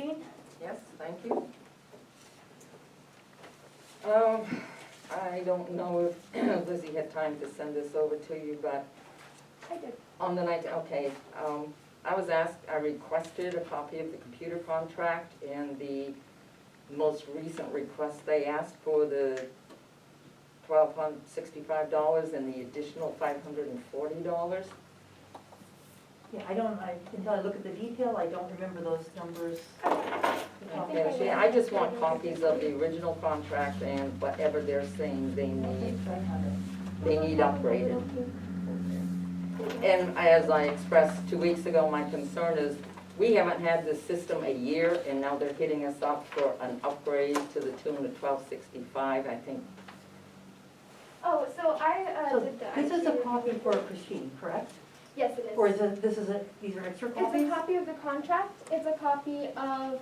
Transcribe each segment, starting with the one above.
machine? Yes, thank you. I don't know if Lizzie had time to send this over to you, but I did. on the night, okay, I requested a copy of the computer contract, and the most recent request, they asked for the $1,265 and the additional $540. Yeah, until I look at the detail, I don't remember those numbers. Yeah, see, I just want copies of the original contract and whatever they're saying they need upgraded. And as I expressed 2 weeks ago, my concern is, we haven't had this system a year, and now they're hitting us up for an upgrade to the tune of $1,265, I think. Oh, so I So did that. this is a copy for Christine, correct? Yes, it is. Or is it, these are extra copies? It's a copy of the contract. It's a copy of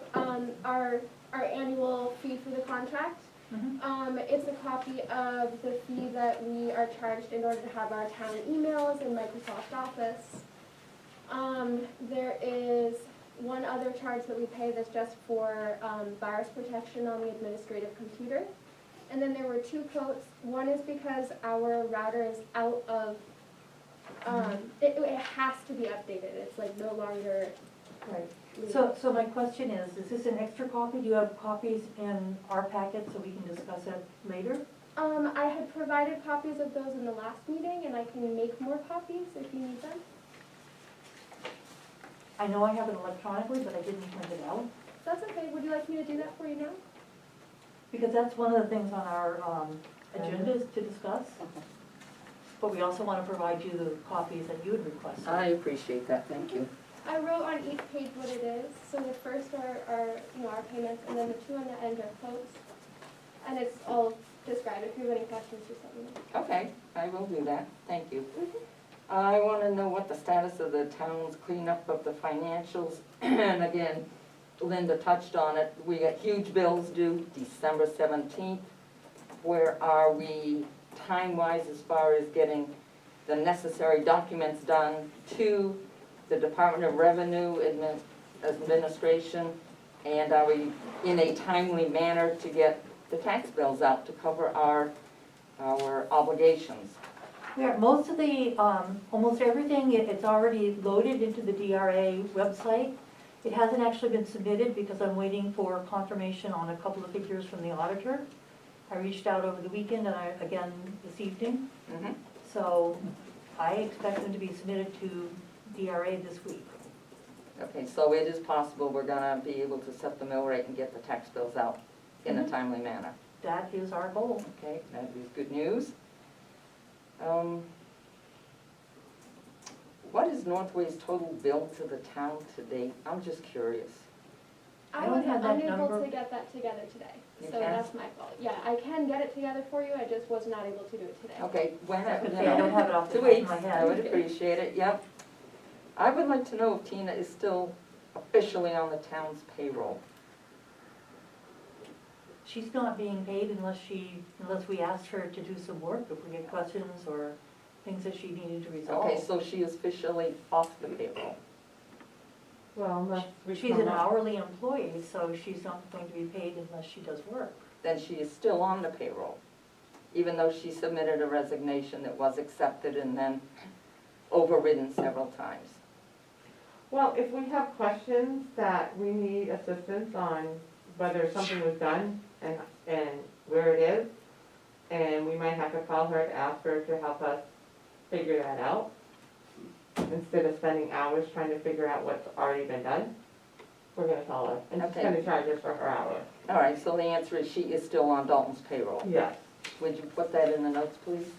our annual fee for the contract. Mhm. It's a copy of the fee that we are charged in order to have our town emails and Microsoft Office. There is one other charge that we pay that's just for virus protection on the administrative computer. And then there were two quotes. One is because our router is out of, it has to be updated. It's like no longer. Right. So my question is this an extra copy? Do you have copies in our packet so we can discuss it later? I had provided copies of those in the last meeting, and I can make more copies if you need them. I know I have it electronically, but I didn't print it out. That's okay. Would you like me to do that for you now? Because that's one of the things on our agendas to discuss. But we also want to provide you the copies that you had requested. I appreciate that, thank you. I wrote on each page what it is. So the first are our payments, and then the two on the end are quotes. And it's all described. If you have any questions, just let me know. Okay, I will do that, thank you. I want to know what the status of the town's cleanup of the financials, and again, Linda touched on it, we got huge bills due December 17th. Where are we time-wise as far as getting the necessary documents done to the Department of Revenue Administration? And are we in a timely manner to get the tax bills out to cover our obligations? Yeah, most of the, almost everything, it's already loaded into the DRA website. It hasn't actually been submitted because I'm waiting for confirmation on a couple of figures from the auditor. I reached out over the weekend and again this evening. Mm-hmm. So I expect them to be submitted to DRA this week. Okay, so it is possible we're gonna be able to set the mill rate and get the tax bills out in a timely manner. That is our goal. Okay, that is good news. What is Northway's total bill to the town to date? I'm just curious. I I don't was have that unable number. to get that together today. You So can? that's my fault. Yeah, I can get it together for you. I just was not able to do it today. Okay, when, I was gonna say, I don't have it off the 2 top of weeks, my I head. would appreciate it, yep. I would like to know if Tina is still officially on the town's payroll. She's not being paid unless we ask her to do some work, if we get questions or things that she needed to resolve. Okay, so she is officially off the payroll. Well, unless we She's come an up- hourly employee, so she's not going to be paid unless she does work. Then she is still on the payroll, even though she submitted a resignation that was accepted and then overridden several times. Well, if we have questions that we need assistance on whether something was done and where it is, and we might have to call her to ask her to help us figure that out, instead of spending hours trying to figure out what's already been done, we're gonna call her, and she's Okay. gonna charge us for her hour. All right, so the answer is she is still on Dalton's payroll. Yes. Would you put that in the notes, please,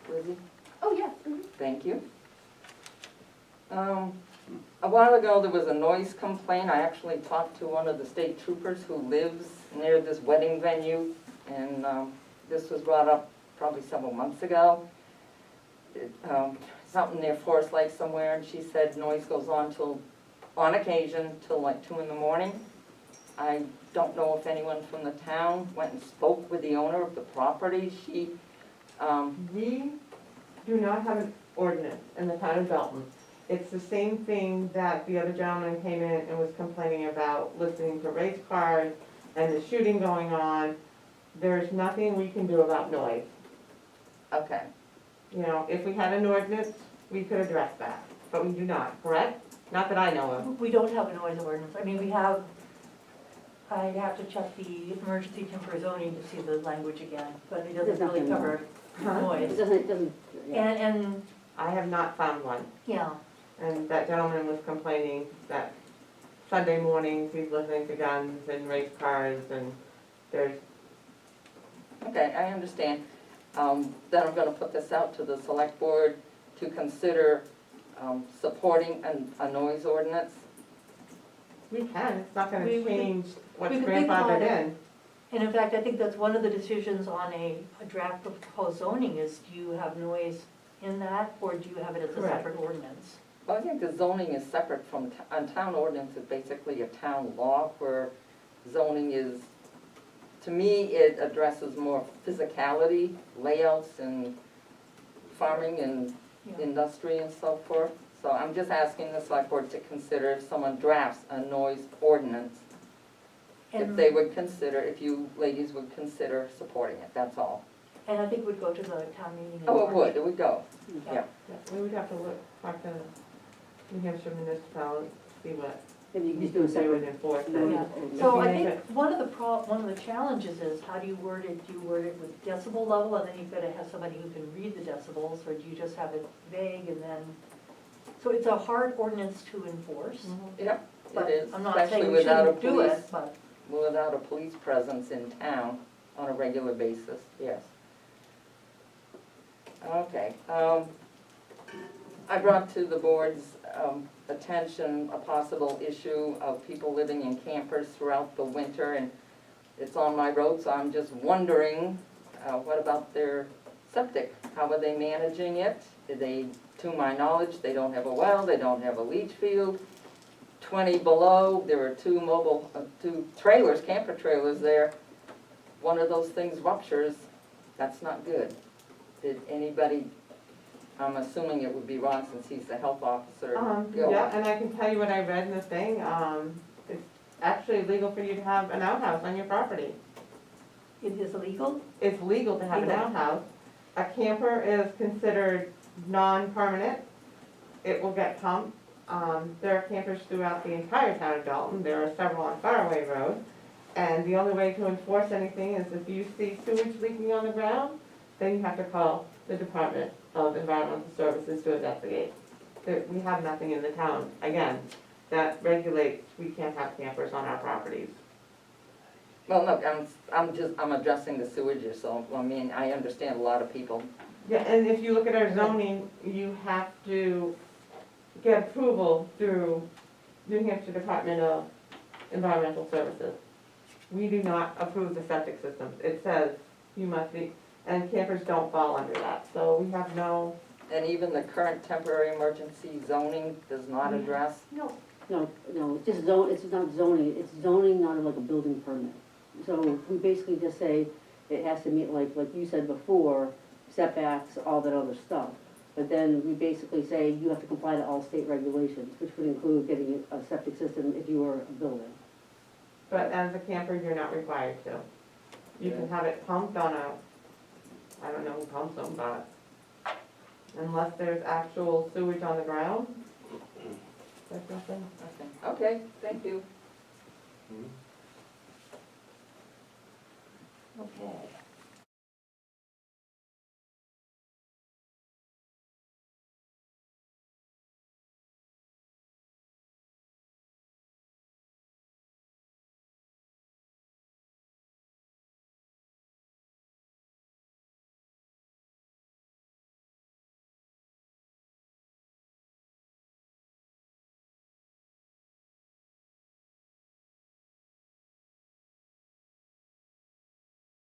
Lizzie? Oh, yeah. Thank you. A while ago, there was a noise complaint. I actually talked to one of the state troopers who lives near this wedding venue, and this was brought up probably several months ago. Something near Forest Lake somewhere, and she said noise goes on on occasion, till like 2 in the morning. I don't know if anyone from the town went and spoke with the owner of the property. We do not have an ordinance in the town of Dalton It's the same thing that the other gentleman came in and was complaining about listening to race cars and the shooting going on. There's nothing we can do about noise. Okay, You know, if we had an ordinance, we could address that, but we do not, correct? Not that I know of. We don't have a noise ordinance. I mean, we have, I have to check the emergency temporary zoning to see the language again, but it There's doesn't really nothing cover Huh? noise. It doesn't, yeah. And, I have not found one. yeah, And that gentleman was complaining that Sunday mornings he's listening to guns and race cars and there's, okay, I understand. Then I'm gonna put this out to the select board to consider supporting a noise ordinance. we can, it's not gonna We could- change what's we could think about grandfathered it. in. and in fact, I think that's one of the decisions on a draft of proposed zoning is, do you have noise in that, or do you have it as a Correct. separate ordinance? Well, I think the zoning is separate from, a town ordinance is basically a town law where zoning is, to me, it addresses more physicality, layouts and farming and Yeah. industry and so forth. So I'm just asking the select board to consider if someone drafts a noise ordinance, if And, they would consider, if you ladies would consider supporting it, that's all. and I think we'd go to the town meeting in Oh, it March. would, it would go, Yeah. yeah. Yeah, we would have to look, talk to New Hampshire municipalities, see what, Maybe you can just do a they would separate. enforce it. Yeah. Yeah. So If I you make think one of the challenges is, how do you word it? Do you word it with decibel level, and then you've got to have somebody who can read the decibels, or do you just have it vague and then? So it's a hard ordinance to enforce, Yep, but it is, I'm not especially saying we without a shouldn't do police, it, but. without a police presence in town on a regular basis, yes. Okay, I brought to the board's attention a possible issue of people living in campers throughout the winter, and it's on my road, so I'm just wondering, what about their septic? How are they managing it? To my knowledge, they don't have a well, they don't have a leach field. 20 below, there are two trailers, camper trailers there. One of those things ruptures, that's not good. Did anybody, I'm assuming it would be Ron since he's the health officer. go. Yeah, and I can tell you what I read in the thing, it's actually illegal for you to have an outhouse on your property. It is illegal? It's legal to have an Legal. outhouse. A camper is considered non-permanent. It will get pumped. There are campers throughout the entire town of Dalton. There are several on Faraway Road. And the only way to enforce anything is if you see sewage leaking on the ground, then you have to call the Department of Environmental Services to investigate. We have nothing in the town, again, that regulates, we can't have campers on our properties. Well, look, I'm addressing the sewage issue, so, I mean, I understand a lot of people. Yeah, and if you look at our zoning, you have to get approval through New Hampshire Department of Environmental Services. We do not approve the septic systems. It says you must be, and campers don't fall under that, so we have no, And even the current temporary emergency zoning does not address, No. No, it's just it's not zoning, it's zoning, not like a building permit. So we basically just say it has to meet, like you said before, setbacks, all that other stuff. But then we basically say you have to comply to all state regulations, which would include getting a septic system if you were a building. but as a camper, you're not required to. You can have it pumped on a, I don't know who pumps them, but unless there's actual sewage on the ground, there's nothing. okay, thank you. Okay.